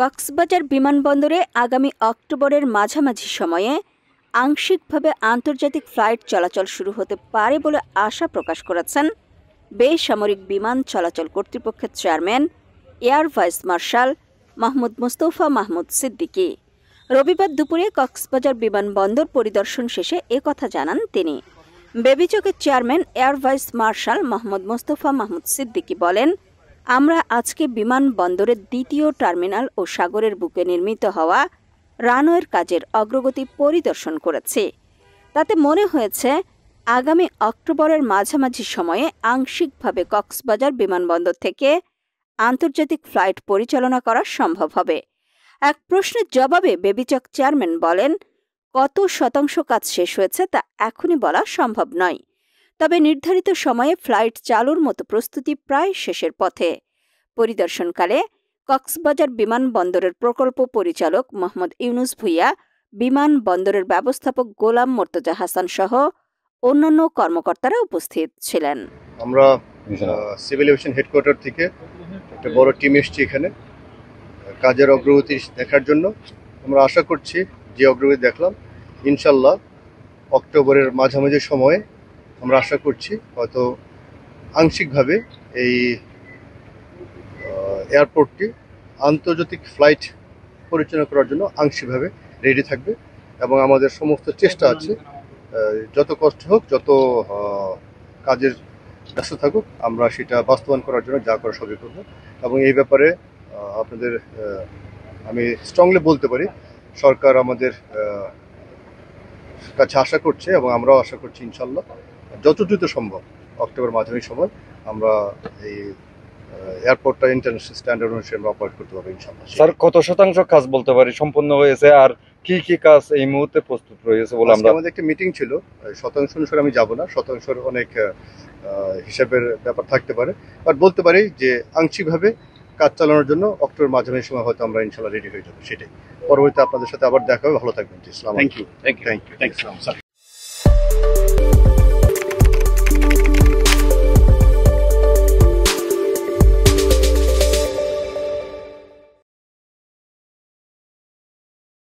কক্সবাজার বিমানবন্দরে আগামী অক্টোবরের মাঝামাঝি সময়ে আংশিকভাবে আন্তর্জাতিক ফ্লাইট চলাচল শুরু হতে পারে বলে আশা প্রকাশ করেছেন বেসামরিক বিমান চলাচল কর্তৃপক্ষের chairman air vice marshal Mahmud Mostafa Mahmud Siddiqui. রবিবার দুপুরে কক্সবাজার বিমানবন্দর পরিদর্শন শেষে একথা জানান তিনি। বেবিচকের chairman air vice marshal Mahmud Mostafa Mahmud Siddiqui বলেন, আমরা আজকে বিমানবন্দরের দ্বিতীয় টার্মিনাল ও সাগরের বুকে নির্মিত হওয়া রানওয়ের কাজের অগ্রগতি পরিদর্শন করেছি। তাতে মনে হয়েছে আগামী অক্টোবরের মাঝামাঝি সময়ে আংশিকভাবে কক্সবাজার বিমানবন্দর থেকে আন্তর্জাতিক ফ্লাইট পরিচালনা করা সম্ভব হবে। এক প্রশ্নের জবাবে বেবিচক চেয়ারম্যান বলেন, কত শতাংশ কাজ শেষ হয়েছে তা এখনই বলা সম্ভব নয়, তবে নির্ধারিত সময়ে ফ্লাইট চালুর মতো প্রস্তুতি প্রায় শেষের পথে। পরিদর্শনকালে কক্সবাজার বিমানবন্দরের প্রকল্প পরিচালক মোহাম্মদ ইউনুস ভূঁইয়া, বিমানবন্দরের ব্যবস্থাপক গোলাম মোর্তজা হাসান সহ অন্যান্য কর্মকর্তারা উপস্থিত ছিলেন। আমরা সিভিল এভিয়েশন হেডকোয়ার্টার থেকে একটা বড় টিম এসেছি এখানে কাজের অগ্রগতি দেখার জন্য। আমরা আশা করছি যে অগ্রগতি দেখলাম ইনশাল্লাহ অক্টোবরের মাঝামাঝি সময়ে আমরা আশা করছি হয়তো আংশিকভাবে এই এয়ারপোর্টটি আন্তর্জাতিক ফ্লাইট পরিচালনা করার জন্য আংশিকভাবে রেডি থাকবে এবং আমাদের সমস্ত চেষ্টা আছে যত কষ্ট হোক, যত কাজের ব্যস্ত থাকুক, আমরা সেটা বাস্তবায়ন করার জন্য যা করা সবই করব। এবং এই ব্যাপারে আপনাদের আমি স্ট্রংলি বলতে পারি সরকার আমাদের কাছে আশা করছে এবং আমরাও আশা করছি ইনশাল্লাহ যত দ্রুত সম্ভব অক্টোবর মাঝামাঝি সময় আমরা এই এয়ারপোর্টটা ইন্টারন্যাশনাল স্ট্যান্ডার্ড অনুসারে আমরা অপারেট করতে পারবো ইনশাল্লাহ। স্যার, কত শতাংশ কাজ বলতে পারি সম্পন্ন হয়েছে আর কি কি কাজ এই মুহূর্তে প্রস্তুত রয়েছে বলে আমরা? আমাদের একটা মিটিং ছিল, শতাংশ অনুসারে আমি যাব না, শতাংশের অনেক হিসাবের ব্যাপার থাকতে পারে, বাট বলতে পারি যে আংশিকভাবে কাজ চালানোর জন্য অক্টোবর মাঝামাঝি সময় হয়তো আমরা ইনশাল্লাহ রেডি হয়ে যাবো। সেটাই পরবর্তীতে আপনাদের সাথে আবার দেখা হবে। ভালো থাকবেন। Thank you.